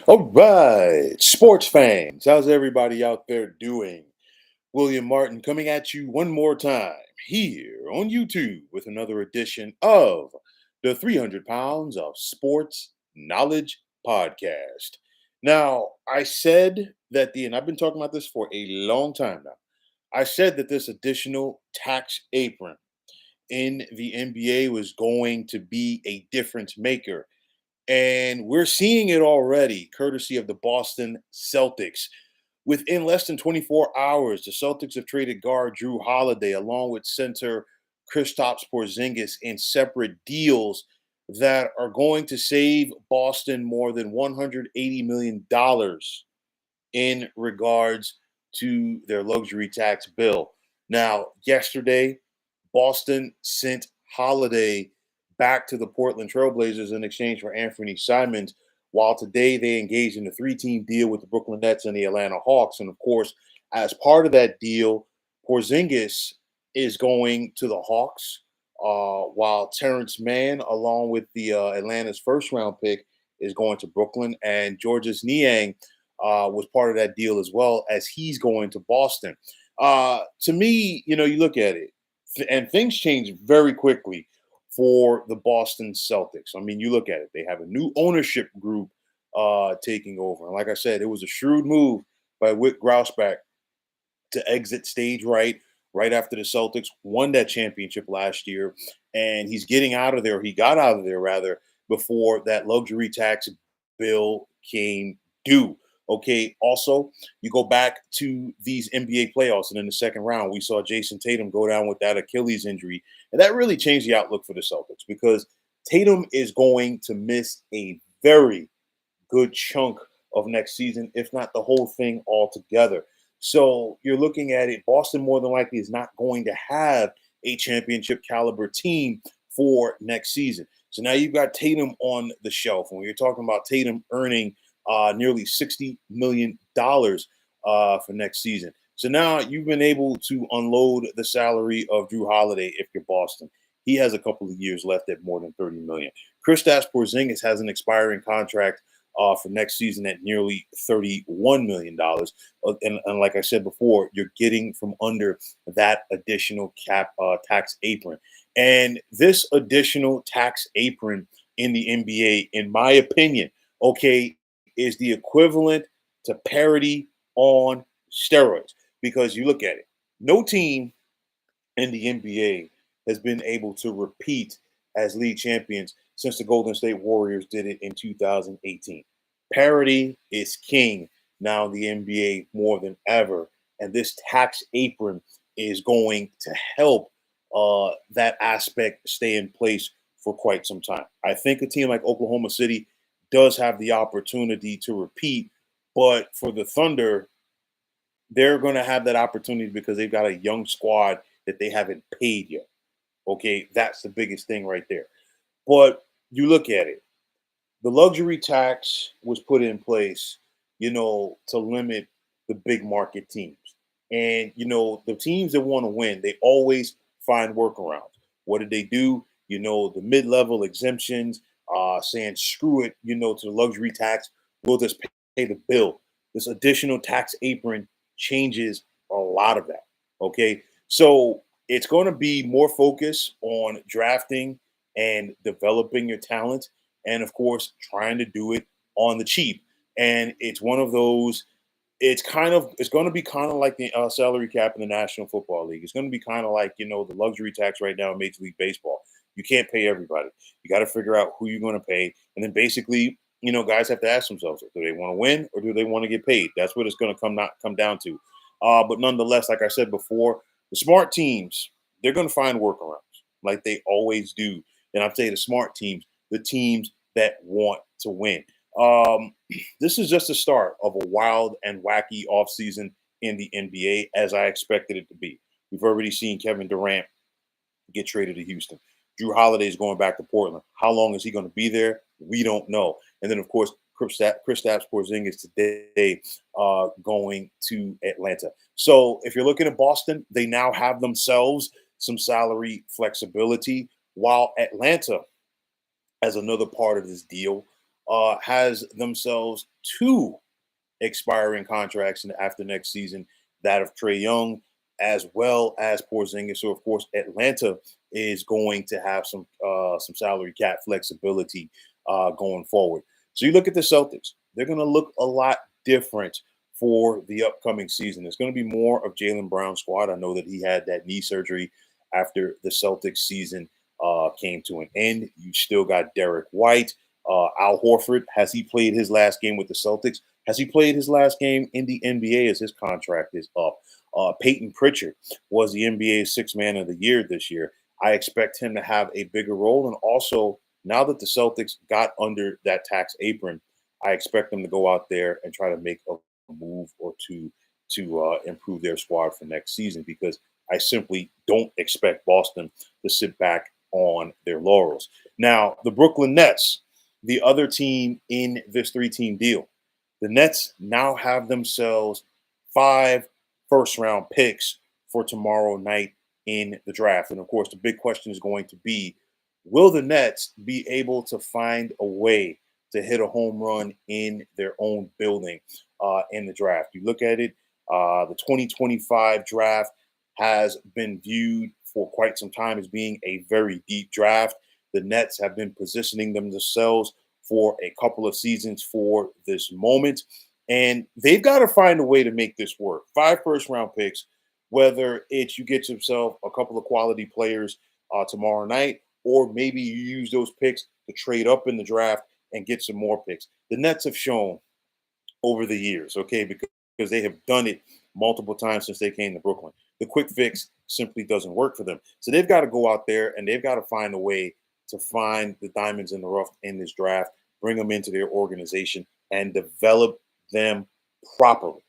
All right, sports fans, how's everybody out there doing? William Martin coming at you one more time here on YouTube with another edition of the 300 Pounds of Sports Knowledge Podcast. Now, I said that and I've been talking about this for a long time now. I said that this additional tax apron in the NBA was going to be a difference maker, and we're seeing it already, courtesy of the Boston Celtics. Within less than 24 hours, the Celtics have traded guard Drew Holiday along with center Kristaps Porzingis in separate deals that are going to save Boston more than $180 million in regards to their luxury tax bill. Now, yesterday, Boston sent Holiday back to the Portland Trailblazers in exchange for Anthony Simons, while today they engaged in a three-team deal with the Brooklyn Nets and the Atlanta Hawks. And of course, as part of that deal, Porzingis is going to the Hawks, while Terrence Mann, along with the Atlanta's first-round pick, is going to Brooklyn, and Georges Niang was part of that deal as well, as he's going to Boston. To me, you look at it, and things change very quickly for the Boston Celtics. I mean, you look at it; they have a new ownership group taking over, and like I said, it was a shrewd move by Whit Grousbeck to exit stage right after the Celtics won that championship last year, and he's getting out of there. He got out of there rather before that luxury tax bill came due. Okay. Also, you go back to these NBA playoffs, and in the second round, we saw Jason Tatum go down with that Achilles injury, and that really changed the outlook for the Celtics because Tatum is going to miss a very good chunk of next season, if not the whole thing altogether. So you're looking at it, Boston more than likely is not going to have a championship caliber team for next season. So now you've got Tatum on the shelf. When you're talking about Tatum earning nearly $60 million for next season. So now you've been able to unload the salary of Drew Holiday if you're Boston. He has a couple of years left at more than $30 million. Kristaps Porzingis has an expiring contract for next season at nearly $31 million. And like I said before, you're getting from under that additional cap tax apron. And this additional tax apron in the NBA, in my opinion, okay, is the equivalent to parity on steroids. Because you look at it, no team in the NBA has been able to repeat as league champions since the Golden State Warriors did it in 2018. Parity is king now in the NBA more than ever. And this tax apron is going to help that aspect stay in place for quite some time. I think a team like Oklahoma City does have the opportunity to repeat, but for the Thunder, they're going to have that opportunity because they've got a young squad that they haven't paid yet. Okay, that's the biggest thing right there. But you look at it, the luxury tax was put in place, to limit the big market teams. And, the teams that want to win, they always find workarounds. What did they do? The mid level exemptions, saying screw it, to the luxury tax. We'll just pay the bill. This additional tax apron changes a lot of that. Okay. So it's going to be more focus on drafting and developing your talent, and of course trying to do it on the cheap. And it's one of those, it's going to be kind of like the salary cap in the National Football League. It's going to be kind of like the luxury tax right now in Major League Baseball. You can't pay everybody. You got to figure out who you're going to pay, and then basically guys have to ask themselves, do they want to win or do they want to get paid? That's what it's going to come down to. But nonetheless, like I said before, the smart teams, they're going to find workarounds like they always do. And I'd say the smart teams, the teams that want to win. Um, this is just the start of a wild and wacky offseason in the NBA, as I expected it to be. We've already seen Kevin Durant get traded to Houston. Drew Holiday is going back to Portland. How long is he going to be there? We don't know. And then, of course, Kristaps Porzingis today going to Atlanta. So if you're looking at Boston, they now have themselves some salary flexibility, while Atlanta, as another part of this deal, has themselves two expiring contracts after next season, that of Trey Young as well as Porzingis. So of course, Atlanta is going to have some salary cap flexibility going forward. So you look at the Celtics; they're going to look a lot different for the upcoming season. It's going to be more of Jaylen Brown's squad. I know that he had that knee surgery after the Celtics season came to an end. You still got Derek White. Al Horford, has he played his last game with the Celtics? Has he played his last game in the NBA as his contract is up? Peyton Pritchard was the NBA's sixth man of the year this year. I expect him to have a bigger role. And also, now that the Celtics got under that tax apron, I expect them to go out there and try to make a move or two to improve their squad for next season, because I simply don't expect Boston to sit back on their laurels. Now, the Brooklyn Nets, the other team in this three-team deal, the Nets now have themselves 5 first-round picks for tomorrow night in the draft. And of course, the big question is going to be, will the Nets be able to find a way to hit a home run in their own building in the draft? You look at it, the 2025 draft has been viewed for quite some time as being a very deep draft. The Nets have been positioning themselves for a couple of seasons for this moment. And they've got to find a way to make this work. 5 first-round picks, whether it's you get yourself a couple of quality players tomorrow night, or maybe you use those picks to trade up in the draft and get some more picks. The Nets have shown over the years, okay, because they have done it multiple times since they came to Brooklyn. The quick fix simply doesn't work for them. So they've got to go out there and they've got to find a way to find the diamonds in the rough in this draft, bring them into their organization, and develop them properly.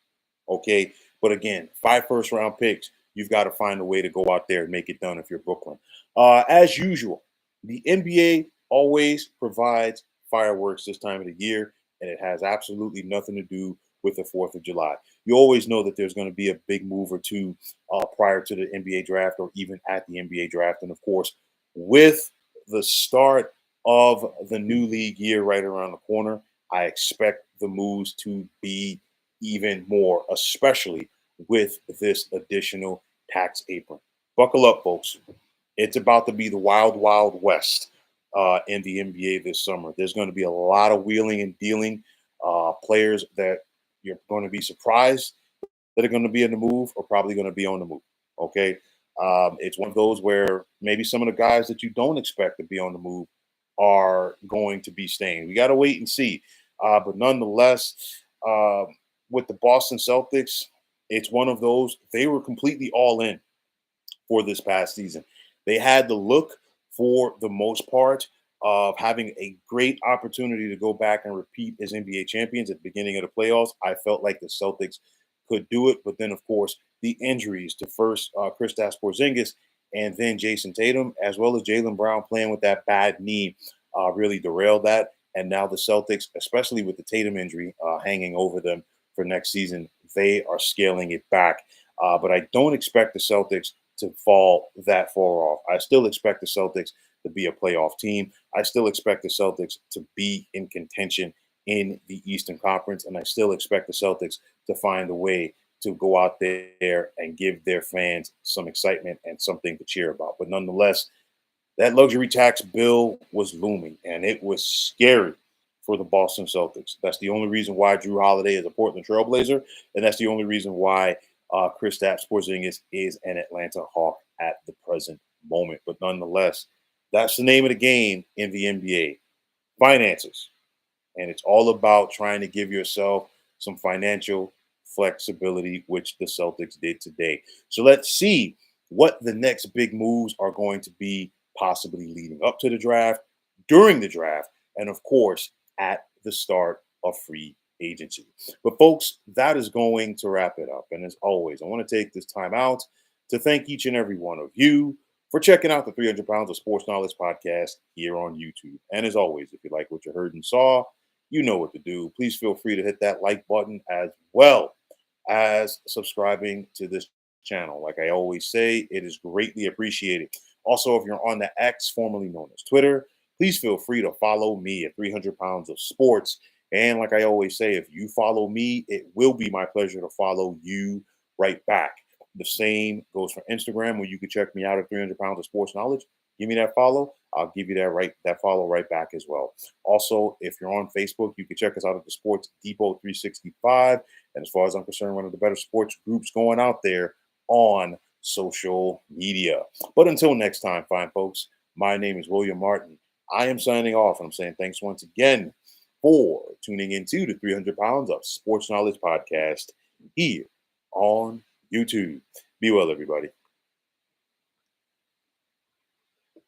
Okay. But again, 5 first-round picks, you've got to find a way to go out there and make it done if you're Brooklyn. As usual, the NBA always provides fireworks this time of the year, and it has absolutely nothing to do with the 4th of July. You always know that there's going to be a big move or two prior to the NBA draft or even at the NBA draft. And of course, with the start of the new league year right around the corner, I expect the moves to be even more, especially with this additional tax apron. Buckle up, folks. It's about to be the wild, wild west in the NBA this summer. There's going to be a lot of wheeling and dealing. Players that you're going to be surprised that are going to be in the move are probably going to be on the move. Okay. It's one of those where maybe some of the guys that you don't expect to be on the move are going to be staying. We got to wait and see. But nonetheless, uh, with the Boston Celtics, it's one of those, they were completely all in for this past season. They had the look, for the most part, of having a great opportunity to go back and repeat as NBA champions at the beginning of the playoffs. I felt like the Celtics could do it, but then, of course, the injuries to first Kristaps Porzingis and then Jason Tatum, as well as Jaylen Brown playing with that bad knee, really derailed that. And now the Celtics, especially with the Tatum injury hanging over them for next season, they are scaling it back. But I don't expect the Celtics to fall that far off. I still expect the Celtics to be a playoff team. I still expect the Celtics to be in contention in the Eastern Conference, and I still expect the Celtics to find a way to go out there and give their fans some excitement and something to cheer about. But nonetheless, that luxury tax bill was looming, and it was scary for the Boston Celtics. That's the only reason why Drew Holiday is a Portland Trailblazer, and that's the only reason why Kristaps Porzingis is an Atlanta Hawk at the present moment. But nonetheless, that's the name of the game in the NBA: finances. And it's all about trying to give yourself some financial flexibility, which the Celtics did today. So let's see what the next big moves are going to be, possibly leading up to the draft, during the draft, and of course, at the start of free agency. But folks, that is going to wrap it up. And as always, I want to take this time out to thank each and every one of you for checking out the 300 Pounds of Sports Knowledge podcast here on YouTube. And as always, if you like what you heard and saw, you know what to do. Please feel free to hit that like button, as well as subscribing to this channel. Like I always say, it is greatly appreciated. Also, if you're on the X, formerly known as Twitter, please feel free to follow me at 300 Pounds of Sports. And like I always say, if you follow me, it will be my pleasure to follow you right back. The same goes for Instagram, where you can check me out at 300 Pounds of Sports Knowledge. Give me that follow. I'll give you that follow right back as well. Also, if you're on Facebook, you can check us out at the Sports Depot 365. And as far as I'm concerned, one of the better sports groups going out there on social media. But until next time, fine folks, my name is William Martin. I am signing off, and I'm saying thanks once again for tuning into the 300 Pounds of Sports Knowledge podcast here on YouTube. Be well, everybody.